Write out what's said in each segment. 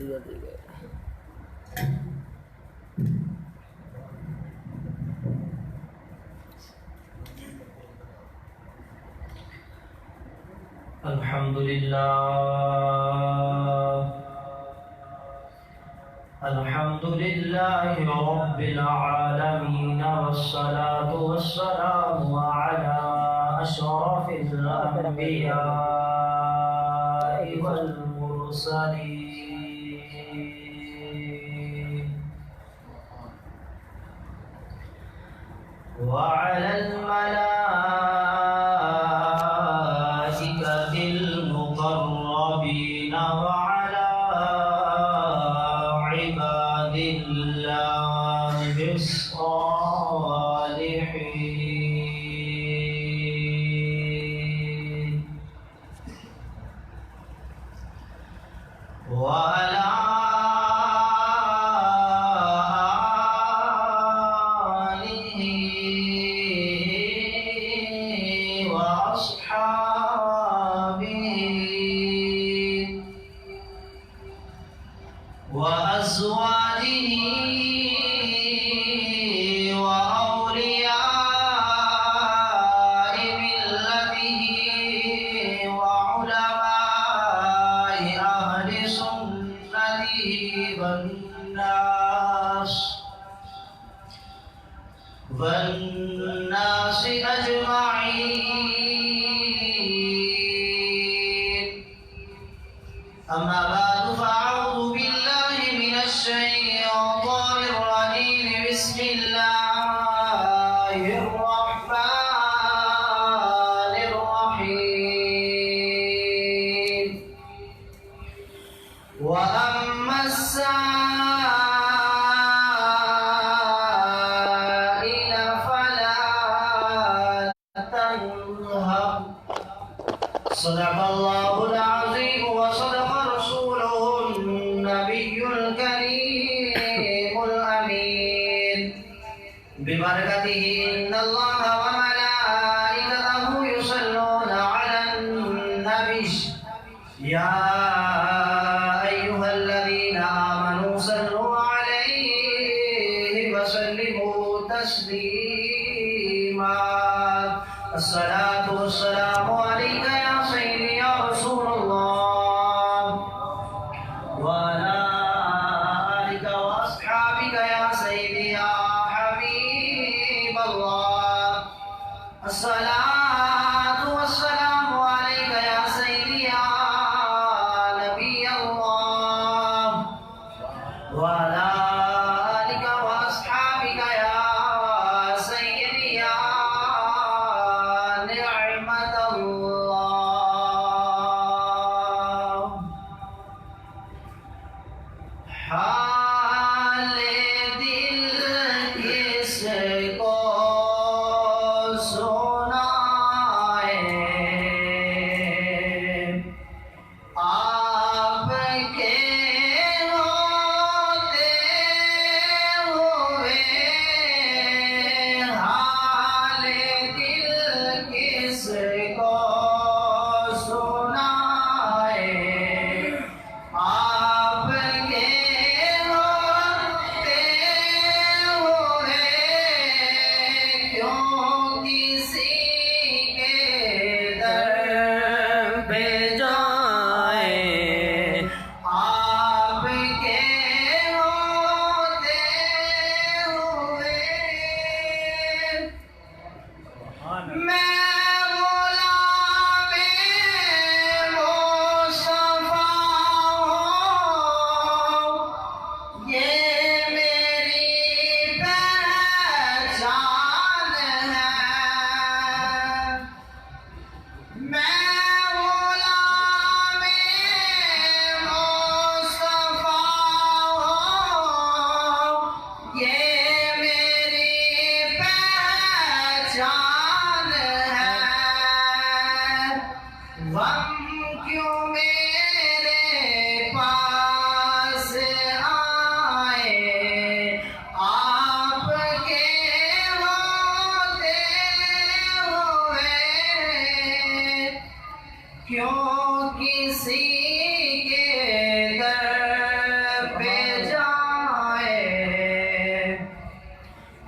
دیا دی گئے. الحمد لله رب العالمين والصلاة والسلام على أشرف الأنبياء والمرسلين وعلى الملائكة المقربين وعلى عباد الله الصالحين وعلى آله وأصحابه وأزواجه وأولياء ملته وعلماء أهل سنته والناس أجمعين. أما بعد فأعوذ بالله من الشيطان الرجيم. بسم الله الرحمن الرحيم. وأما السائل فلا تنهر. صدق الله العظيم وصدق رسوله النبي الكريم الأمين. ببركته إن الله وملائكته يصلون على النبي يا أيها الذين آمنوا صلوا عليه وسلموا تسليما. الصلاة والسلام عليك يا سيدي يا رسول الله وعلى آلك وأصحابك يا سيدي يا حبيب الله. الصلاة والسلام عليك يا سيدي يا نبي الله وعلى آلك وأصحابك يا سيدي يا نعمة الله. حال دل کس کو سنا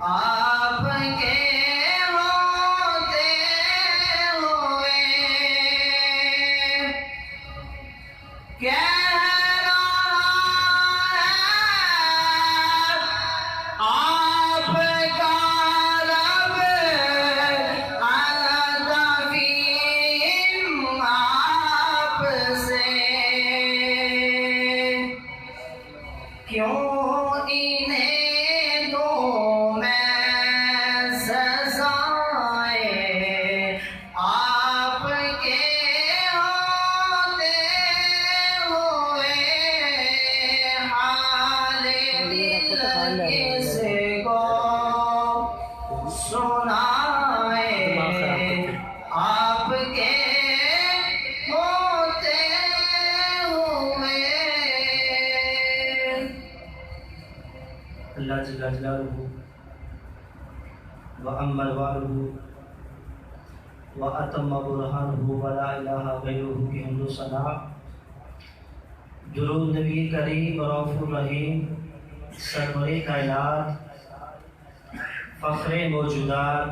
آپ کے ہوتے ہوئے کہہ رہا ہے آپ کا رب الدفیم آپ سے کیوں انہیں دوں میں سزائیں آپ کے ہوتے ہوئے حال دل کس کو سنائیں آپ کے ہوتے ہوئے. اللہ جل جلالہ وعم الوالہ واتم برہانہ ولا الہ غیرہ کی حمد و ثنا. درود نبی کریم رؤوف الرحیم سرور کائنات فخر موجودات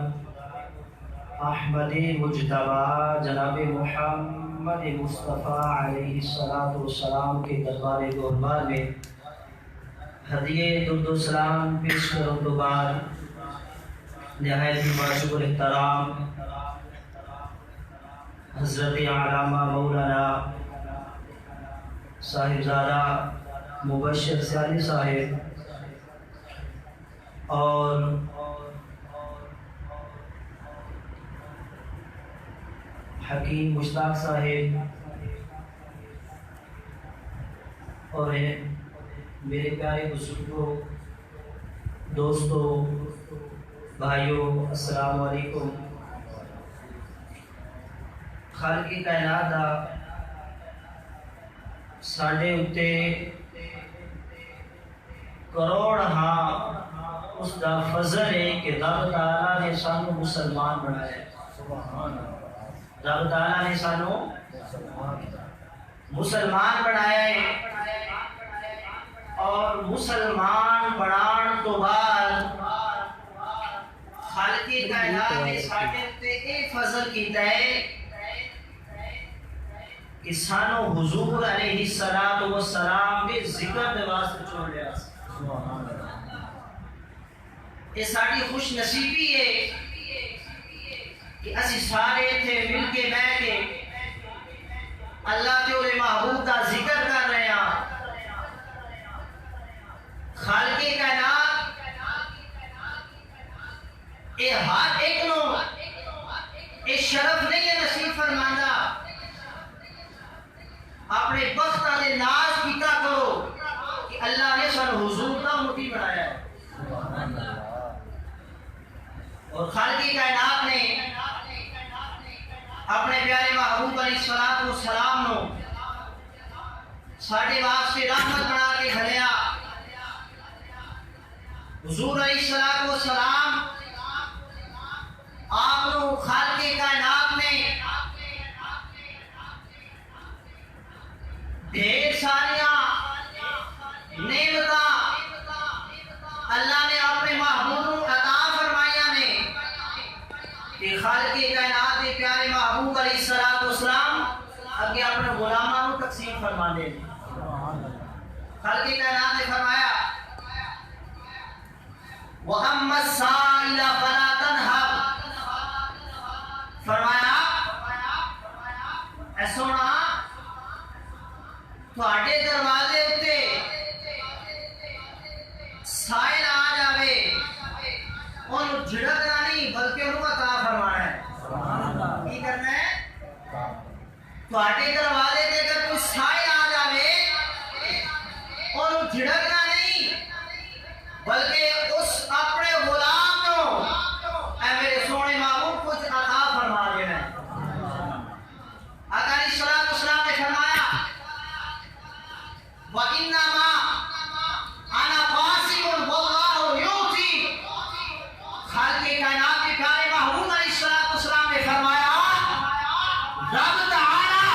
احمد مجتبی جناب محمد مصطفیٰ علیہ السلام کے دربار گہربار میں ہدیے درود و سلام پیش کروں تو بعد نہایت ہی واجب الاحترام حضرت علامہ مولانا صاحبزادہ مبشر سیالی صاحب اور حکیم مشتاق صاحب اور میرے پیارے بزرگوں، دوستوں، بھائیوں، السلام علیکم. خالق کائنات دا ساڈے اُتے کروڑ ہاں اس دا فضل ہے کہ رب تعالیٰ نے سانو مسلمان بنایا ہے. رب تعالیٰ نے سانو مسلمان بنایا ہے اور مسلمان بنان تو بعد خالق کائنات نے ساڈے تے اے فضل کیتا ہے کہ سانو حضور علیہ السلام دے ذکر دے واسطے چھوڑ لیا. یہ ساری خوش نصیبی ہے کہ اسی سارے تھے مل کے بیٹھ کے اللہ کے اور محبوب کا ذکر کر رہے ہیں. خالق کائنات اے ہر ایک نو اے شرف نہیں ہے نصیب فرمانا اپنے بختہ دے ناز کیتا کرو کہ اللہ نے سن حضور کا امتی بنایا ہے. اور خالق کائنات نے اپنے پیارے محبوب علیہ السلام نو ساڈے واسطے رحمت بنا کے گھلیا. حضور علیہ السلام آپ نو خالق کائنات نے ڈھیر ساریاں نعمتاں اللہ نے اپنے محبوب کو عطا فرمائیاں نے کہ خالق کائنات کے پیارے محبوب علیہ السلام اگے اپنے غلاماں کو تقسیم فرما دے. خالق کائنات نے فرمایا وَأَمَّا السَّائِلَ فَلَا تَنْهَرْ. فرمایا اے سونا تواڈے دروازے اتے سائل آ جاوے انہوں جھڑکنا نہیں بلکہ انہوں عطا فرمانا ہے. کی کرنا ہے؟ تواڈے دروازے تے اگر کوئی سائل آ جاوے انہوں جھڑکنا نہیں بلکہ اس اپنے غلام کو اے میرے سونے محبوب کچھ عطا فرما دینا ہے. آقا علیہ السلام نے فرمایا وَإِنَّمَا أَنَا قَاسِمٌ وَاللَّهُ يُعْطِي. خالق کائنات کے پیارے محبوب علیہ السلام نے فرمایا رب تعالی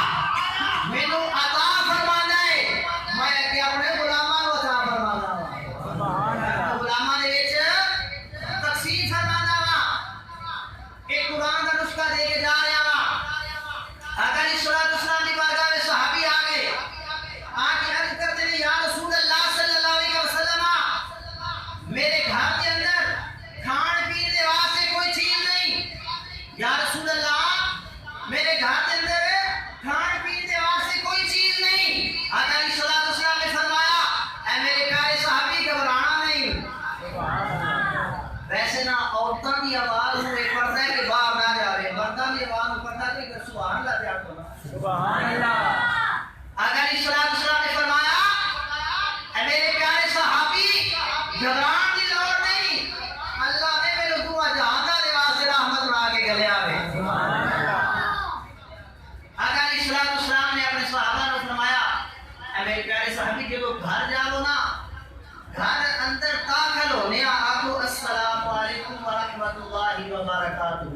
ورحمۃ اللہ وبرکاتہ.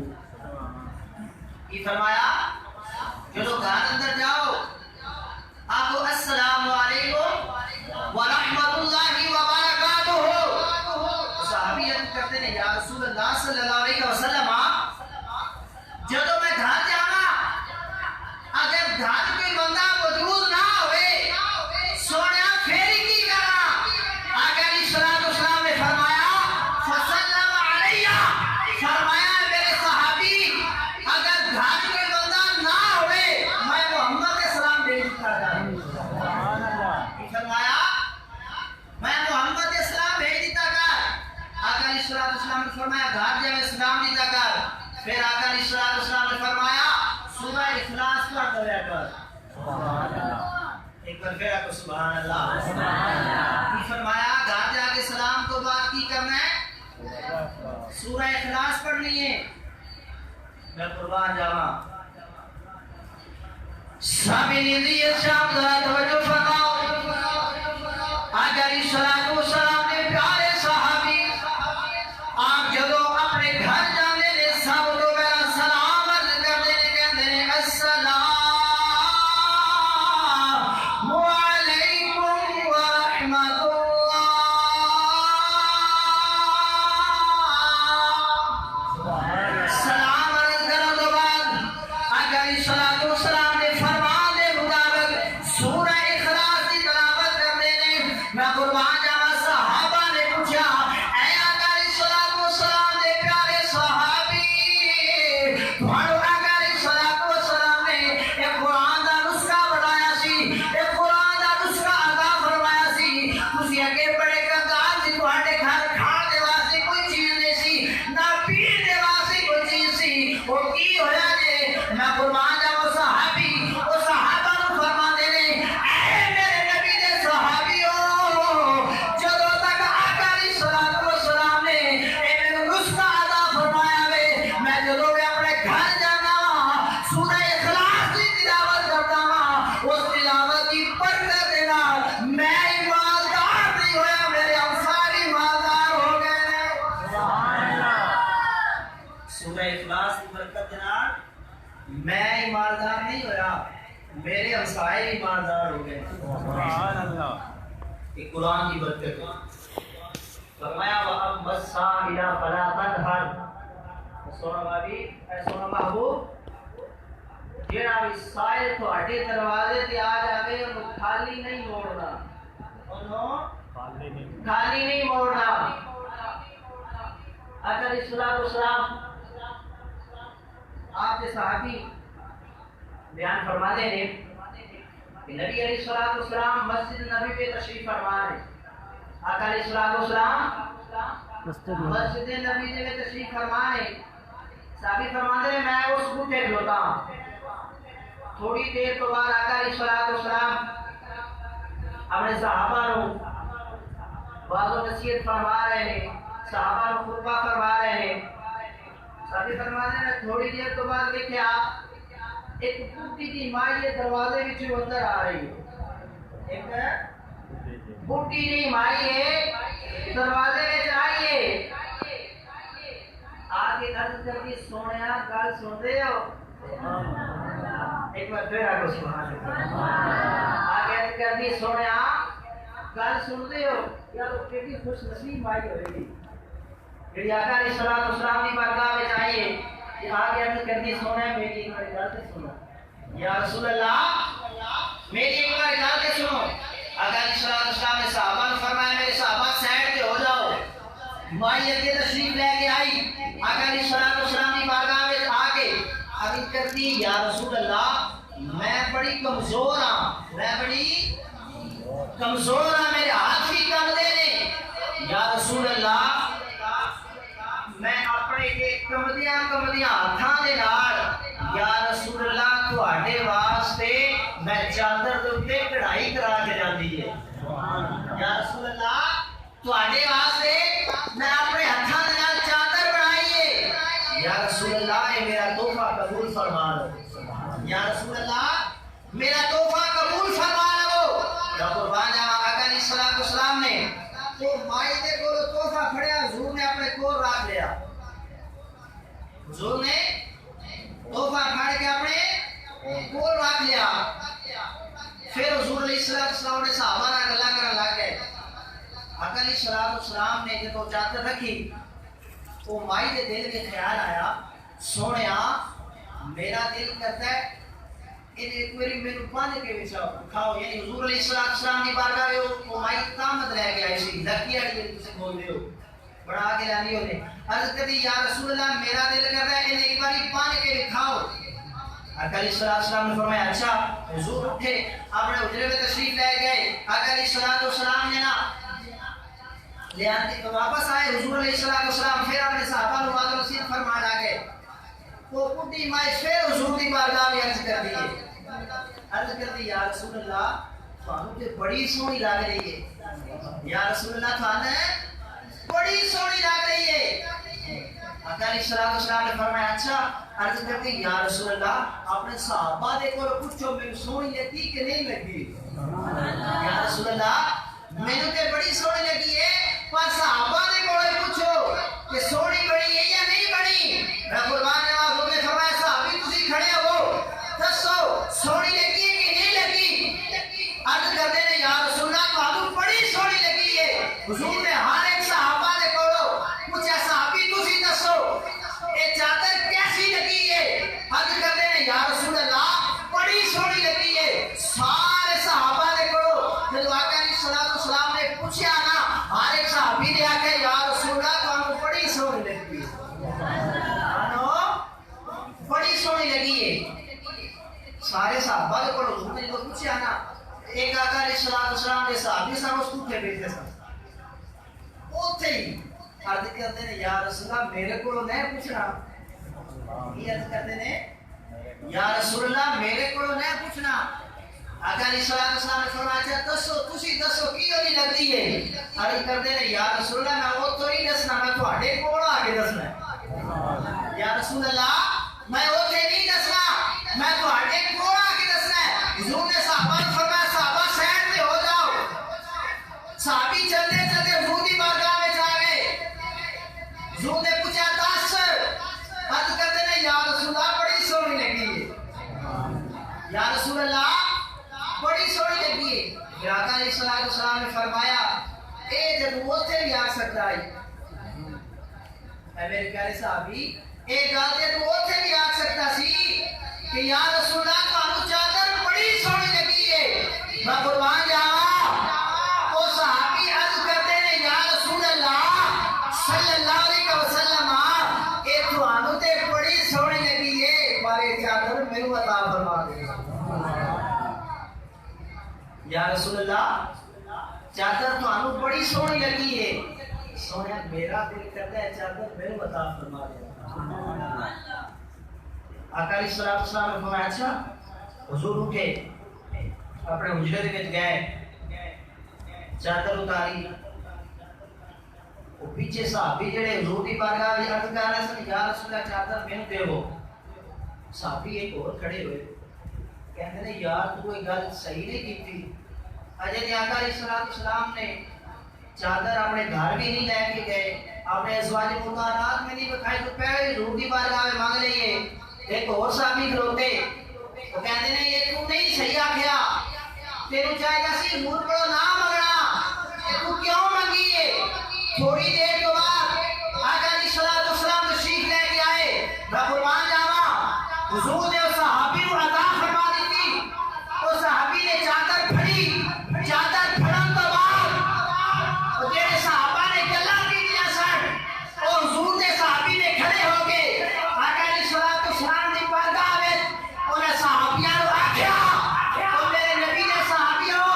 یہ فرمایا جو گھر اندر جاؤ آپ کو السلام علیکم ورحمۃ اللہ وبرکاتہ. صحابی عرض کرتے ہیں یا رسول اللہ صلی اللہ علیہ وسلم جب میں گھر جانا اگر گھر کوئی بندہ موجود نہ ہوئے سونے پھیری کی کرنا. آقا علیہ الصلوۃ والسلام نے فرمایا فسلم علیہ فرمایا میرے صحابی اگر گھر کوئی بندہ نہ ہوئے میں محمد کے سلام بھیجتا جاؤں. فرمایا میں محمد کے سلام بھیج دیتا کر. آقا علیہ الصلوۃ والسلام نے فرمایا گھر جا میں سلام دیتا کر. پھر آقا علیہ الصلوۃ والسلام نے فرمایا سورہ اخلاص پڑھ دیا کر. ایک بار پھر آپ سبحان اللہ. فرمایا گھر جا کے سلام تو بعد کی کرنا ہے سورہ اخلاص پڑھنی ہے. میں قربان جاواں سامعین دی شام ذرا توجہ فرماؤ. آقا علیہ الصلوۃ والسلام نے پیارے صحابی آپ جدو اپنے گھر جانے نے سب تو میرا سلام عرض کرتے نے کہتے ہیں السلام علیکم ورحمۃ اللہ. سلام عرض کرنے کے بعد آقا علیہ الصلوۃ والسلام نے فرمان دے مطابق سورہ اخلاص کی تلاوت کرتے نے. میں قربان جاواں صحابہ نے پوچھا اے آقا علیہ الصلوۃ والسلام دے پیارے صحابی تھانو آقا علیہ الصلوۃ والسلام نے ایک قرآن دا نسخہ بتایا سی ایک قرآن دا نسخہ عطا فرمایا سی تسی اگے بڑے کنگال سی تواڈے گھر کھان دے واسطے کوئی چیز نہیں سی نہ پین دے واسطے کوئی چیز سی وہ کی ہویا جے. میں قربان جاواں صحابی او صحابہ نو فرماندے نے اے میرے نبی دے صحابیو جدوں تک آقا علیہ الصلوۃ والسلام نے اے میرے نسخہ عطا فرمایا وے میں جدوں بھی اپنے گھر جانا سورہ اخلاص کی تلاوت کرتا ہاں اس تلاوت کی برکت دے نال میں ایماندار نہیں ہویا میرے امثال ایماندار ہو گئے. سبحان اللہ. سورہ اخلاص کی برکت دے نال میں ایماندار نہیں ہویا میرے امثال ایماندار ہو گئے. سبحان اللہ. یہ قرآن کی برکت ہے. فرمایا وَأَمَّا السَّائِلَ فَلَا تَنْهَرْ. سونا بابی اے سونا محبوب جیڑا بھی سائل تواڈے دروازے تے آ جاوے اونوں خالی نہیں موڑنا. اونوں خالی نہیں موڑنا. آقا علیہ الصلوۃ والسلام آپ کے صحابی بیان فرماتے ہیں کہ نبی علیہ الصلوۃ والسلام مسجد نبی پہ تشریف فرما رہے. آقا علیہ الصلوۃ والسلام مسجد نبی میں تشریف فرما رہے. صحابی فرماتے ہیں میں اس بوٹے کھلوتا ہوں. تھوڑی دیر تو بعد آقا علیہ الصلوۃ والسلام اپنے صحابہ نو بعض نصیحت فرما رہے ہیں صحابہ نو خطبہ فرما رہے ہیں. صحابی فرماتے ہیں تھوڑی دیر تو بعد دیکھا ایک بوٹی کی مائی دروازے وچ اندر آ رہی ہے. ایک بوٹی کی مائی ہے دروازے وچ آئی ہے. آگے عرض کر کے سونیا گل سن رہے ہو. ایک بار پھر آگے سبحان اللہ. آگے عرض کر کے سونیا گل سن رہے ہو یار کتنی خوش نصیب مائی ہوئے گی جڑی آقا علیہ الصلوۃ والسلام کی بارگاہ وچ آئی ہے. آگے عرض کر کے سونا میری ایک بار گل سنو یا رسول اللہ میری ایک بار گل سنو. آقا علیہ الصلوۃ والسلام نے صحابہ نے فرمایا میرے صحابہ سائڈ پہ ہو جاؤ. مائی اگے تشریف لے کے آئی. آقا علیہ الصلوۃ والسلام کی بارگاہ میں آ کے عرض کرتی یا رسول اللہ میں بڑی کمزور ہاں میں بڑی کمزور ہاں میرے ہاتھ بھی کم دے نے. یا رسول اللہ میں اپنے کمدیاں ہاتھاں دے نال یا رسول اللہ تواڈے واسطے میں چادر دے اوپر کڑھائی کرا کے جاندی ہے. یا رسول اللہ تواڈے واسطے میں اپنے ہاتھاں دے نال چادر بنائی ہے. یا رسول اللہ اے میرا تحفہ قبول فرما لو. یا رسول اللہ میرا تحفہ قبول فرما لو. یا قربان جاواں آقا علیہ الصلوۃ والسلام نے تو مائی دے کول تحفہ پھڑیا حضور نے اپنے کول رکھ لیا. حضور نے تحفہ پھاڑ کے اپنے کول رکھ لیا. پھر حضور علیہ السلام نے صحابہ نال گلاں کرن لگ گئے. آقا علیہ السلام نے جدوں چادر رکھی وہ مائی دے دل میں خیال آیا سونیا میرا دل کرتا ہے ان ایک میری میرے پانے کے وچ کھاؤ. یعنی حضور علیہ السلام دی بارگاہ میں وہ مائی تامت لے کے آئی سی لکی والی تسی بول رہے ہو بڑا آگے لانی ہونے عرض کردی یا رسول اللہ میرا دل کرتا ہے ان ایک باری پانے کے بھی کھاؤ. آقا علیہ السلام نے فرمایا اچھا. حضور اٹھے اپنے حجرے میں تشریف لے گئے. آقا علیہ السلام نے نا لے آتے واپس آئے. حضور علیہ السلام پھر اپنے صحابہ کو وعدہ نصیحت فرما لگے. وہ بڈھی مائی پھر حضور دی بارگاہ میں عرض کر دی یا رسول اللہ تھانوں تے بڑی سونی لگ رہی ہے. یا رسول اللہ تھانوں بڑی سونی لگ رہی ہے. آقا علیہ السلام نے فرمایا اچھا. عرض کرتی یا رسول اللہ اپنے صحابہ دے کو پوچھو میں سونی لگی کہ نہیں لگی. یا رسول اللہ مینوں تے بڑی سونی لگی ہے پر صحابہ دے کو پوچھو کہ سونی بڑی ہے یا نہیں بڑی. قربان جاواں نے فرمایا صحابی تسی کھڑے ہو دسو سونی لگی ہے کہ نہیں لگی. عرض کرتے نے یا رسول اللہ تانوں بڑی سونی لگی ہے. حضور نے ہر ایک صحابہ دے کو پوچھا صحابی تسی دسو اے چادر کیسی لگی ہے. عرض کرتے نے یا رسول اللہ بڑی سونی لگی ہے. سارے صحابہ دے کو جب آقا علیہ السلام نے پوچھا نا ہر ایک صحابی نے آکھا یا رسول اللہ تانوں بڑی سونی لگی ہے. بڑی سونی لگی ہے. سارے صحابہ دے کو حضور نے جو پوچھا نا ایک آقا علیہ السلام کے صحابی سن اس کو بیٹھے سن اوتھے ہی عرض کرتے نے یا رسول اللہ میرے کو نہیں پوچھنا. یہ عرض کرتے نے یا رسول اللہ میرے کو نہیں پوچھنا. آقا علیہ السلام نے فرمایا دسو تسی دسو کی ہوئی لگتی ہے. عرض کرتے نے یا رسول اللہ میں وہ تو نہیں دسنا میں تواڈے کول آ کے دسنا ہے. یا رسول اللہ میں اوتھے نہیں دسنا میں تواڈے کول آ کے دسنا ہے. حضور نے صحابہ کو فرمایا صحابہ سائڈ پہ ہو جاؤ. صحابی چلتے چلتے حضور کی بارگاہ میں جا گئے. حضور نے پوچھا دس. عرض کرتے نے یا رسول اللہ بڑی سونی لگی ہے. یا رسول اللہ بڑی سونی لگی ہے. پھر آقا علیہ السلام نے فرمایا اے جب اوتھے بھی آ سکتا ہے اے میرے پیارے صحابی اے گل تے تو اوتھے بھی آ سکتا سی کہ یا رسول اللہ تانوں چادر بڑی سونی لگی ہے. میں قربان جاواں او صحابی عرض کرتے نے یا رسول اللہ صلی اللہ علیہ وسلم اے تانوں تے بڑی سونی لگی ہے پر اے چادر مینوں عطا فرما دے. یا رسول اللہ چادر تانوں بڑی سونی لگی ہے. سونے میرا دل کرتا ہے چادر مینوں عطا فرما دے. آقا علیہ السلام نے فرمایا اچھا. حضور اٹھے اپنے حجرے وچ گئے چادر اتاری. وہ پیچھے صحابی جڑے حضور دی بارگاہ وچ عرض کر رہے سن یا رسول اللہ چادر مینوں دیو. صحابی ایک اور کھڑے ہوئے کہندے نے یار تو کوئی گل صحیح نہیں کیتی. اجے تے آقا علیہ السلام نے چادر اپنے گھر بھی نہیں لے کے گئے اپنے ازواج مطہرات میں نہیں بکھائی تو پہلے حضور دی بارگاہ میں مانگ لئیے. ایک اور صحابی کھلوتے وہ کہتے ہیں یہ تو نہیں صحیح آکھیا تینوں چاہیے سی حضور کو نہ منگنا تو کیوں منگی ہے. تھوڑی دیر کے بعد آقا علیہ السلام تشریف لے کے آئے. میں قربان جاواں حضور نے اس صحابی کو عطا فرما دی تھی. اس صحابی نے چادر پھڑی. چادر پھڑن تو بعد وہ جڑے صحابہ نے گلاں کیتیاں سن وہ حضور دے صحابی نے کھڑے ہو کے آقا علیہ السلام دی بارگاہ وچ انہاں صحابیاں نوں آکھیا او میرے نبی دے صحابیوں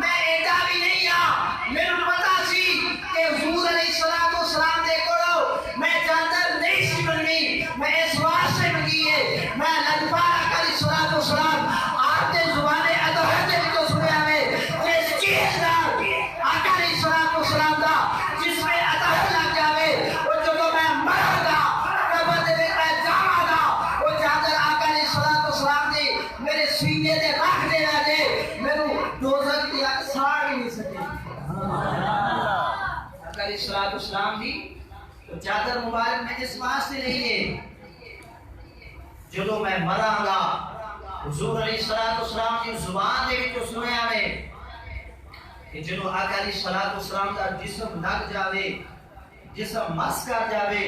میں ایڈا بھی نہیں ہاں. مینوں پتہ سی کہ حضور علیہ السلام دے کولوں میں چادر نہیں سی منگی. میں اس واسطے منگی ہے میں لجپال آقا علیہ السلام آپ دے زبان ادب دے وچوں سنیا ہے جس چیز دا آقا علیہ السلام دا جس میں ادب لگ جاوے وہ جدوں میں مراں گا قبر دے وچ میں جاواں گا وہ چادر آقا علیہ السلام دی میرے سینے تے رکھ دے جے مینوں دوزخ دی اگ ساڑ نہیں سکے. آقا علیہ السلام دی تو چادر مبارک میں اس واسطے نہیں ہے جدو میں مراں گا حضور علیہ السلام کی زبان دے وچوں سنیا میں کہ جدو آقا علیہ السلام کا جسم لگ جاوے جسم مس کر جاوے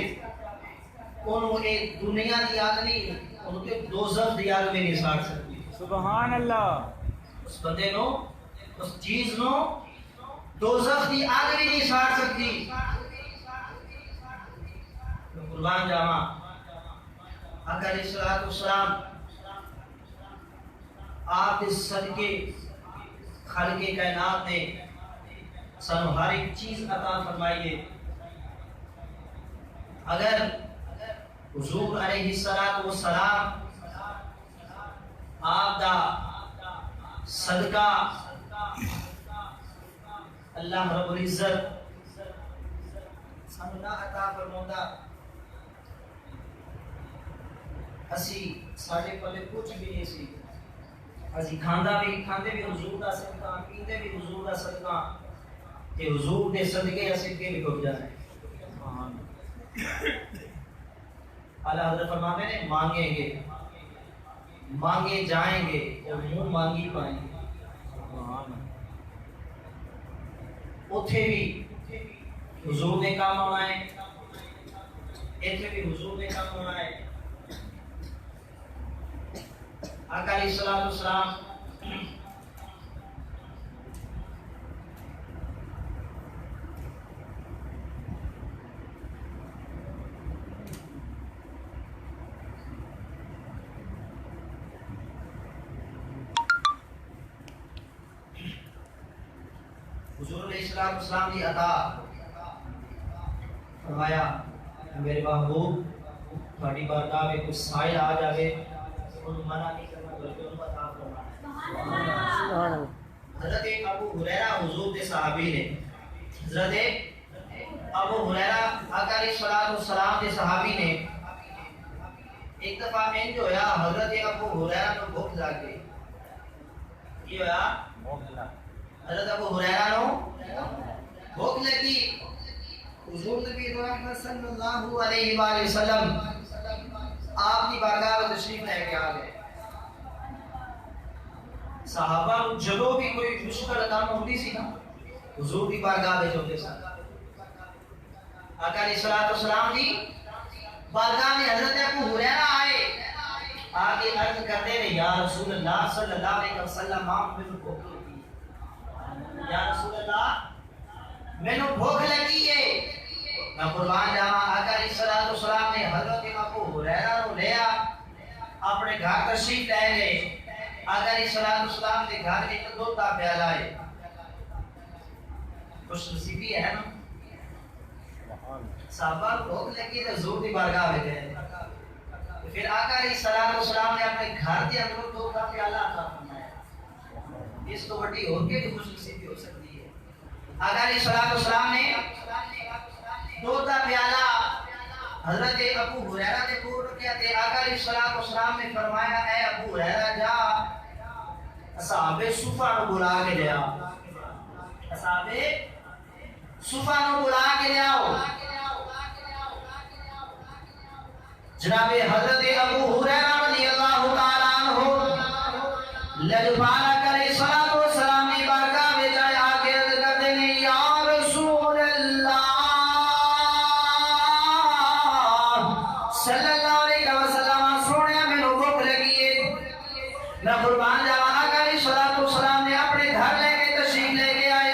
انہوں ایک دنیا دی آگ نہیں انہوں کے دوزخ دی آگ میں نہیں ساڑ سکتی سبحان اللہ اس بندے نو اس چیز نو دوزخ دی آگ بھی نہیں ساڑ سکتی قربان جاما آقا علیہ السلام آپ اس صدقے خالق کائنات نے سانو ہر ایک چیز عطا فرمائیے اگر حضور علیہ السلام آپ دا صدقہ اللہ رب العزت سانو نہ عطا فرماتا اسی ساڑھے پلے کچھ بھی نہیں سی اسی کھاندے بھی حضور دا صدقہ پیندے بھی حضور دا صدقہ کہ حضور دے صدقے اسی کے بھی ڈوب جائیں اللہ حضرت فرماتے ہیں مانگیں گے مانگے جائیں گے اور منہ مانگی پائیں گے اتھے بھی حضور نے کام ہونا ہے اتھے بھی حضور نے کام ہونا ہے آقا علیہ السلام حضور علیہ السلام کی عطا فرمایا میرے محبوب تھوڑی بارگاہ میں کچھ سائل آ جاوے انہوں منع نہیں کرنا بلکہ ان کو عطا فرمایا حضرت ابو ہریرہ حضور کے صحابی نے حضرت ابو ہریرہ آقا علیہ السلام کے صحابی نے ایک دفعہ انج ہویا حضرت ابو ہریرہ کو بھوک لگ گئی یہ ہویا حضرت ابو ہریرہ نو بھوک لگی حضور نبی رحمت صلی اللہ علیہ وآلہ وسلم آپ کی بارگاہ میں تشریف لے کے آ گئے صحابہ جدو بھی کوئی مشکل کام ہوتی سی نا حضور کی بارگاہ میں ہوتے سن آقا علیہ السلام کی بارگاہ میں حضرت ابو ہریرہ آئے آگے عرض کرتے ہیں یا رسول اللہ صلی اللہ علیہ وسلم آپ میں کو یا رسول اللہ میں نے بھوک لگی ہے میں قربان جاوا آقا علیہ السلام نے حضرت ابو ہریرہ کو لیا اپنے گھر تشریف لے گئے آقا علیہ السلام کے گھر میں ایک دودھ کا پیالہ ہے خوش نصیبی ہے نا صحابہ کو بھوک لگی تو حضور کی بارگاہ میں گئے پھر آقا علیہ السلام نے اپنے گھر کے اندر دودھ کا پیالہ عطا فرمایا اس کو بڑی ہو کے بھی خوش نصیبی ہو سکتی ہے آقا علیہ السلام نے دودھ کا پیالہ حضرت ابو ہریرہ نے پور کیا تھے آقا علیہ السلام نے فرمایا اے ابو ہریرہ جا اصحاب صفہ نو بلا کے لے آؤ اصحاب صفہ نو بلا کے لے آؤ جناب حضرت ابو ہریرہ رضی اللہ تعالیٰ عنہ لجپالا کرے صلاۃ و سلام کی بارگاہ میں جائے آگے عرض کرتے ہیں یا رسول اللہ صلی اللہ علیہ وسلم سونے میں نو بھوک لگی ہے نہ قربان جاوا آقا علیہ السلام نے اپنے گھر لے کے تشریف لے کے آئے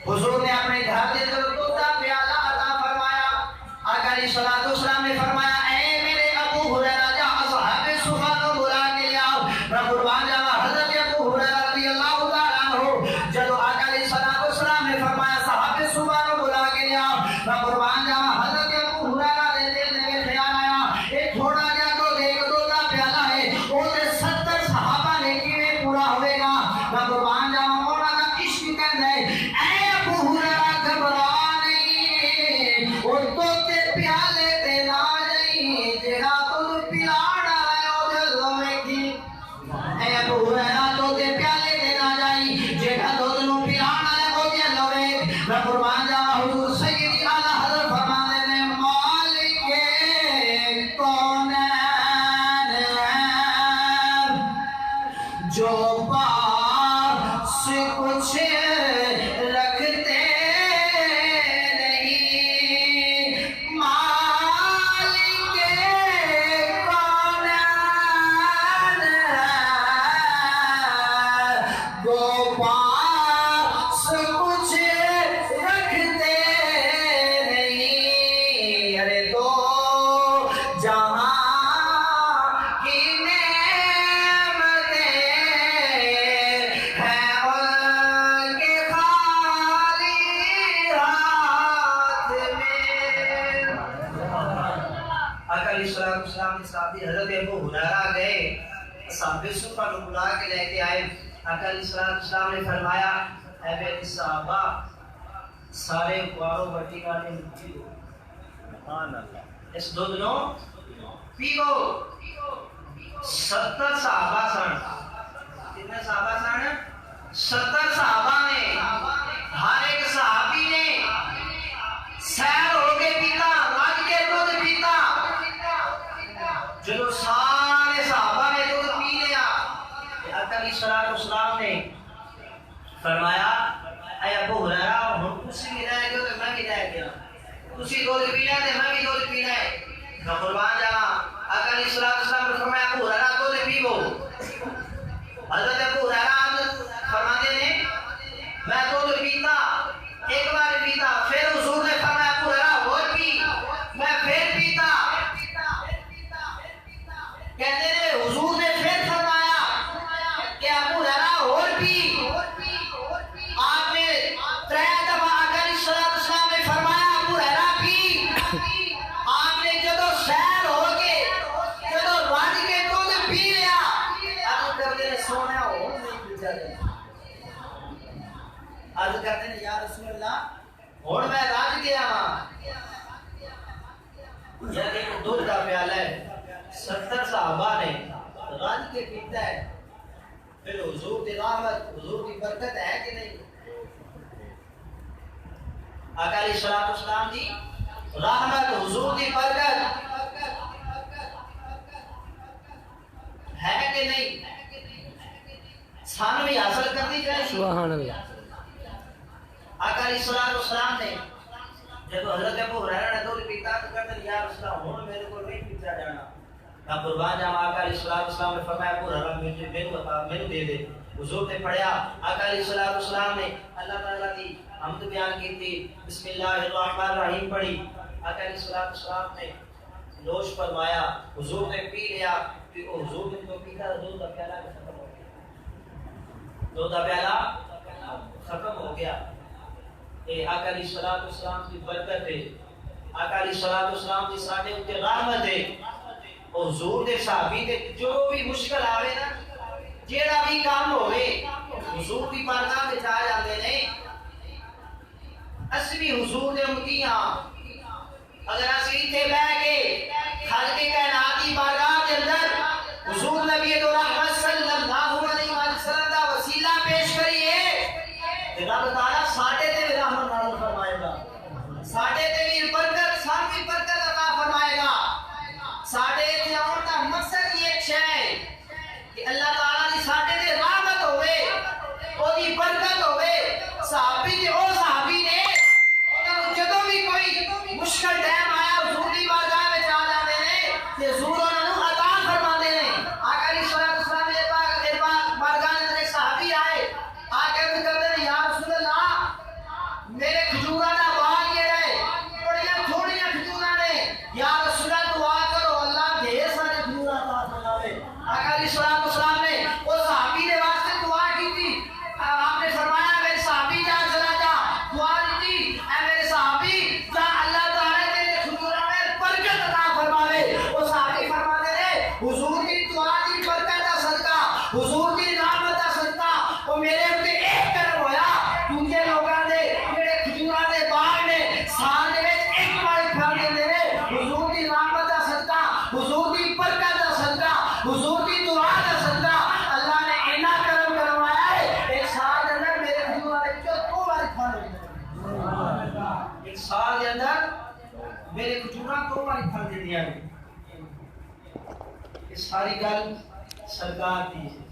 حضور نے اپنے گھر کے اندر دودھ کا پیالہ عطا فرمایا آقا علیہ السلام نے فرمایا اے میرے ابو ہریرہ جا اصحاب صفہ کو بلا کے لے آؤ نہ قربان جاوا حضرت ابو ہریرہ رضی اللہ تعالیٰ عنہ جب آقا علیہ السلام نے فرمایا صحاب صفہ کو بلا کے لے آؤ نہ قربان جاوا حضرت ابو ہریرہ نے دل میں خیال آیا ایک تھوڑا جا تو دیکھ دودھ کا پیالہ ہے وہ 70 صحابہ نے کیویں پورا ہوئے گا نہ قربان جاوا مولا کا عشق کہندا ہے اے ابو ہریرہ گھبرا نہیں وہ دودھ کے پیالے تے آقا علیہ السلام کے صحابی حضرت ابو ہریرہ گئے صحابہ صفہ کو بلا کے لے کے آئے. آقا علیہ السلام نے فرمایا اے میرے صحابہ سارے کوارو بٹی والے مٹھی ہو سبحان اللہ اس دودھ نو پیو. 70 صحابہ سن. کتنے صحابہ سن؟ 70 صحابہ نے ہر ایک صحابی نے سیر ہو کے پیتا رج کے دودھ پیتا. جب سارے صحابہ نے دودھ پی لیا آقا علیہ السلام نے فرمایا اے ابو ہریرہ ہن تسی بھی رہ گئے تے میں بھی رہ گیا. تسی دودھ پینا تے میں بھی دودھ پینا ہے. میں قربان جاواں. آقا علیہ السلام نے فرمایا ابو ہریرہ دودھ پیو. حضرت ابو ہریرہ فرماتے ہیں میں دودھ پیتا ایک بار پیتا پھر حضور نے فرمایا ابو ہریرہ اور پی. میں پھر پیتا. کہتے ہیں حضور نے پھر فرمایا کہ ابو ہریرہ اور پی. آپ نے 3 دفعہ آقا علیہ السلام نے فرمایا ابو ہریرہ پی. آپ نے جدو سیر ہو کے جدو رج کے دودھ پی لیا اب کرتے ہیں سونا ہو نہیں پوچھا جائے. عرض کرتے ہیں یا رسول اللہ ہن میں رج گیا ہاں. یہ ایک دودھ کا پیالہ ہے 70 صحابہ نے رج کے پیتا ہے. پھر حضور کی رحمت حضور کی برکت ہے کہ نہیں؟ آقا علیہ السلام کی رحمت حضور کی برکت ہے کہ نہیں؟ سانو بھی حاصل کرنی چاہیے. سبحان اللہ. آقا علیہ السلام نے جب حضرت ابو ہریرہ نے دودھ پیتا تو کہتے ہیں یا رسول اللہ ہن میرے کو نہیں پیتا جانا. میں قربان جاواں. آقا علیہ السلام نے فرمایا ابو ہریرہ مجھے دے دے. حضور نے پڑھیا. آقا علیہ السلام نے اللہ تعالیٰ کی حمد بیان کی تھی. بسم اللہ الرحمن الرحیم پڑھی. آقا علیہ السلام نے نوش فرمایا. حضور نے پی لیا. حضور نے تو پیتا دودھ کا پیالہ ختم ہو گیا. دودھ کا پیالہ ختم ہو گیا. اے آقا علیہ السلام کی برکت ہے. آقا علیہ السلام کی ساڈے اوتے رحمت ہے. اور حضور دے صحابی دے جو بھی مشکل آوے نا جیڑا بھی کام ہوئے حضور دی بارگاہ وچ آ جاندے نے. اس بھی حضور دے امتی ہاں. اگر اسی ایتھے بیٹھ کے خالق کائنات دی بارگاہ دے اندر حضور نبی دو رحمت صلی اللہ علیہ وسلم دا وسیلہ پیش کریے تے رب تعالیٰ ساڈے تے بھی رحمت نازل فرمائے گا. ساڈے تے بھی برکت سان بھی برکت عطا فرمائے گا. ساڈے تے آن دا مقصد یہ ایک ہے کہ اللہ تعالیٰ دی ساڈے تے رحمت ہوے او دی برکت ہوے. صحابی تے او صحابی نے جدو بھی کوئی مشکل ٹائم آیا حضور دی بارگاہ وچ آ جاندے نے تے حضور انہاں نوں عطا فرماندے نے. آقا علیہ السلام دے بارگاہ وچ ایک صحابی آئے آ کے کہتے ہیں یا رسول اللہ میرے کھجوراں دا باغ جڑا ہے بڑیاں تھوڑیاں کھجوراں نے. یا رسول اللہ دعا کرو اللہ ڈھیر سارے کھجور عطا فرماوے. آقا علیہ السلام نے او صحابی دے واسطے دعا کی تھی. آپ نے فرمایا میرے صحابی جا چلا جا دعا دی اے میرے صحابی جا اللہ تعالی تیرے کھجوراں میں برکت عطا فرماوے. او صحابی فرماتے رہے حضور کی دعا دی برکت دا صدقہ حضور کی رحمت دا صدقہ او میرے اوتے ایک کرم ہویا. دوسرے لوگاں دے جڑے کھجوراں دے باغ نے سال دے وچ ایک بار پھل دیندے نے. حضور کی رحمت دا صدقہ حضور کی برکت دا صدقہ حضور کی دعا دا صدقہ اللہ نے اینا کرم کروایا ہے. ایک سال دے اندر میرے کھجوراں دے وچوں 2 بار پھل دیندے. ایک سال دے اندر میرے کھجوراں 2 بار پھل دیندیاں نے. یہ ساری گل سرکار دی ہے.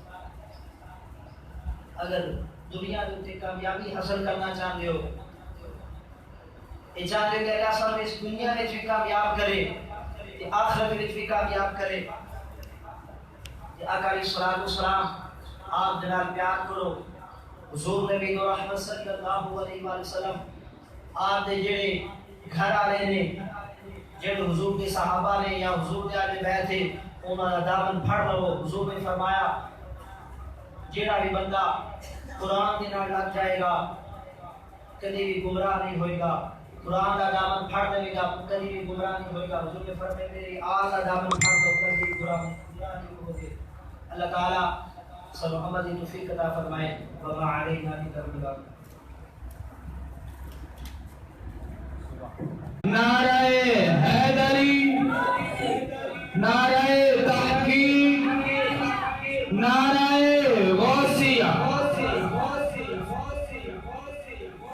اگر دنیا دے کامیابی حاصل کرنا چاہتے ہو یہ چاہتے کہ اللہ صاحب اس دنیا میں بھی کامیاب کرے کہ آخرت میں بھی کامیاب کرے. کہ آقا علیہ السلام آپ جناب پیار کرو. حضور نبی دو رحمت صلی اللہ علیہ وسلم آپ دے جڑے گھر والے نے جڑے حضور کے صحابہ نے یا حضور کے اہل بیت تھے انہاں دا دامن پھڑ لو. حضور نے فرمایا جڑا بھی بندہ قرآن کے نال لگ جائے گا کبھی بھی گمراہ نہیں ہوئے گا. قرآن کا دامن پھاڑ دے گا کبھی بھی گمراہ نہیں ہوگا حضور نے فرمایا میری آل کا دامن پھاڑ دو کبھی بھی گمراہ نہیں ہوگے اللہ تعالی صلی محمد کی توفیق عطا فرمائے وما علینا الا البلاغ نعرہ حیدری، نعرہ تحقیق، نعرہ